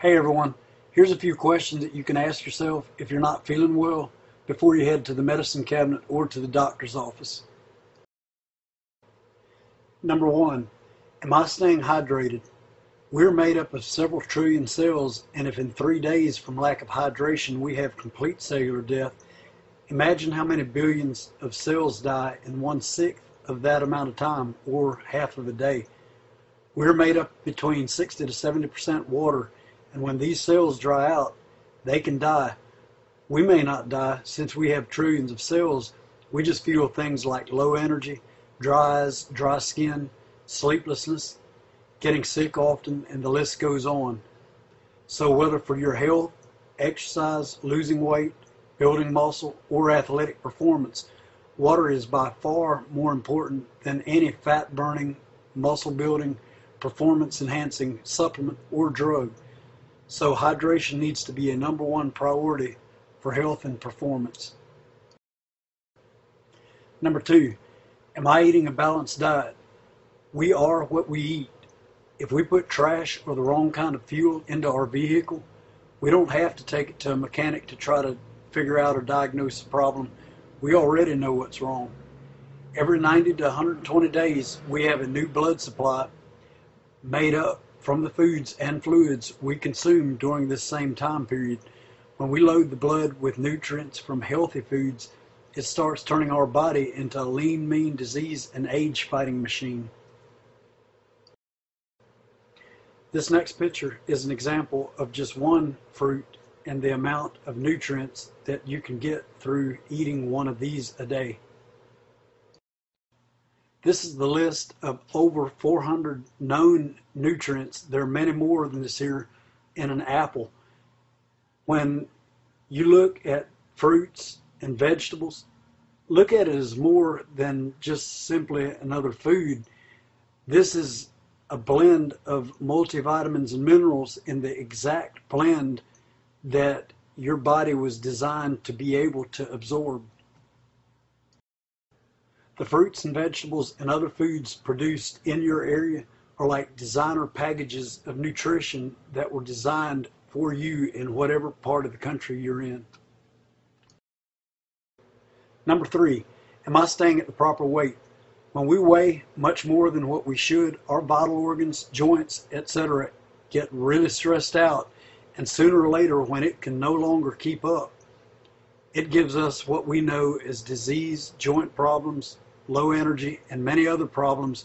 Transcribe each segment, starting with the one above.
Hey everyone, here's a few questions that you can ask yourself if you're not feeling well before you head to the medicine cabinet or to the doctor's office. Number one, am I staying hydrated? We're made up of several trillion cells, and if in 3 days from lack of hydration we have complete cellular death, imagine how many billions of cells die in 1/6 of that amount of time, or half of a day. We're made up between 60 to 70% water, and when these cells dry out, they can die. We may not die since we have trillions of cells. We just feel things like low energy, dry eyes, dry skin, sleeplessness, getting sick often, and the list goes on. So whether for your health, exercise, losing weight, building muscle, or athletic performance, water is by far more important than any fat-burning, muscle-building, performance-enhancing supplement or drug. So hydration needs to be a number one priority for health and performance. Number two, am I eating a balanced diet? We are what we eat. If we put trash or the wrong kind of fuel into our vehicle, we don't have to take it to a mechanic to try to figure out or diagnose the problem. We already know what's wrong. Every 90 to 120 days, we have a new blood supply made up from the foods and fluids we consume during this same time period. When we load the blood with nutrients from healthy foods, it starts turning our body into a lean, mean, disease and age-fighting machine. This next picture is an example of just one fruit and the amount of nutrients that you can get through eating one of these a day. This is the list of over 400 known nutrients. There are many more than this here in an apple. When you look at fruits and vegetables, look at it as more than just simply another food. This is a blend of multivitamins and minerals in the exact blend that your body was designed to be able to absorb. The fruits and vegetables and other foods produced in your area are like designer packages of nutrition that were designed for you in whatever part of the country you're in. Number three, am I staying at the proper weight? When we weigh much more than what we should, our vital organs, joints, etc. get really stressed out, and sooner or later, when it can no longer keep up, it gives us what we know as disease, joint problems, low energy, and many other problems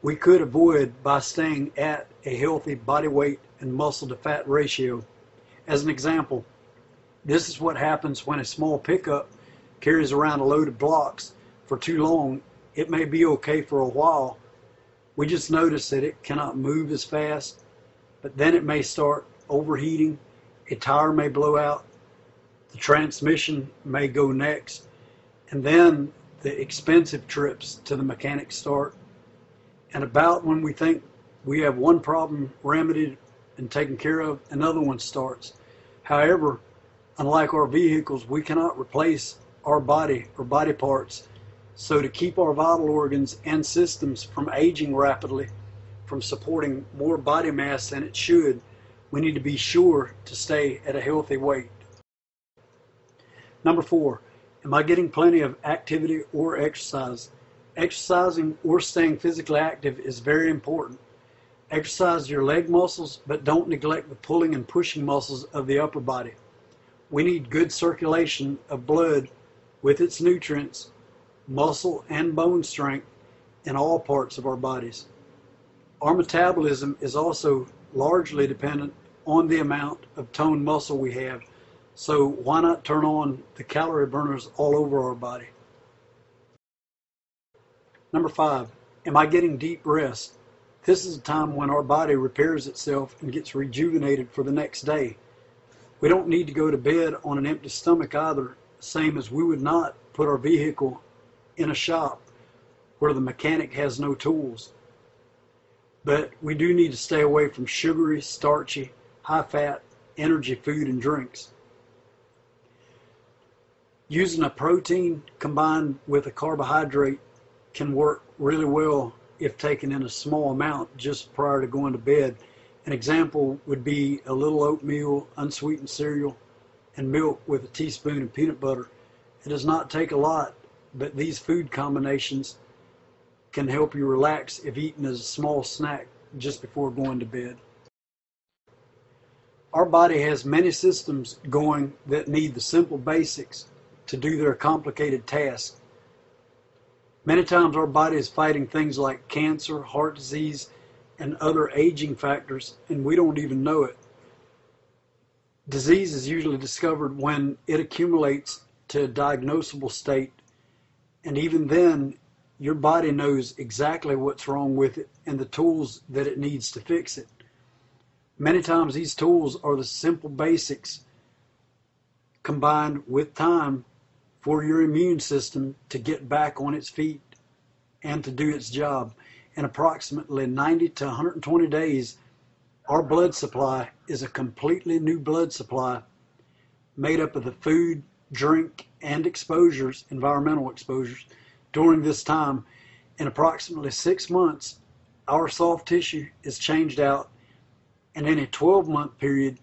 we could avoid by staying at a healthy body weight and muscle to fat ratio. As an example, this is what happens when a small pickup carries around a load of blocks for too long. It may be okay for a while. We just notice that it cannot move as fast, but then it may start overheating, a tire may blow out, the transmission may go next, and then the expensive trips to the mechanic start. And about when we think we have one problem remedied and taken care of, another one starts. However, unlike our vehicles, we cannot replace our body or body parts. So to keep our vital organs and systems from aging rapidly, from supporting more body mass than it should, we need to be sure to stay at a healthy weight. Number four, am I getting plenty of activity or exercise? Exercising or staying physically active is very important. Exercise your leg muscles, but don't neglect the pulling and pushing muscles of the upper body. We need good circulation of blood with its nutrients, muscle and bone strength in all parts of our bodies. Our metabolism is also largely dependent on the amount of toned muscle we have. So why not turn on the calorie burners all over our body? Number five, am I getting deep rest? This is a time when our body repairs itself and gets rejuvenated for the next day. We don't need to go to bed on an empty stomach either, same as we would not put our vehicle in a shop where the mechanic has no tools. But we do need to stay away from sugary, starchy, high-fat, energy food and drinks. Using a protein combined with a carbohydrate can work really well if taken in a small amount just prior to going to bed. An example would be a little oatmeal, unsweetened cereal, and milk with a teaspoon of peanut butter. It does not take a lot, but these food combinations can help you relax if eaten as a small snack just before going to bed. Our body has many systems going that need the simple basics to do their complicated tasks. Many times our body is fighting things like cancer, heart disease, and other aging factors, and we don't even know it. Disease is usually discovered when it accumulates to a diagnosable state, and even then, your body knows exactly what's wrong with it and the tools that it needs to fix it. Many times these tools are the simple basics combined with time for your immune system to get back on its feet and to do its job. In approximately 90 to 120 days, our blood supply is a completely new blood supply made up of the food, drink, and exposures, environmental exposures. During this time, in approximately 6 months, our soft tissue is changed out, and in a 12-month period,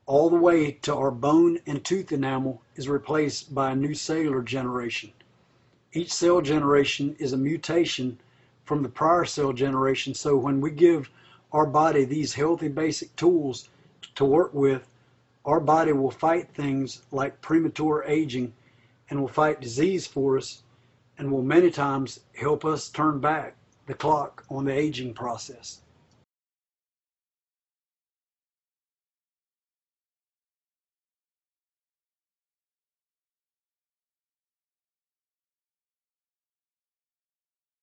all the way to our bone and tooth enamel is replaced by a new cellular generation. Each cell generation is a mutation from the prior cell generation, so when we give our body these healthy basic tools to work with, our body will fight things like premature aging and will fight disease for us and will many times help us turn back the clock on the aging process.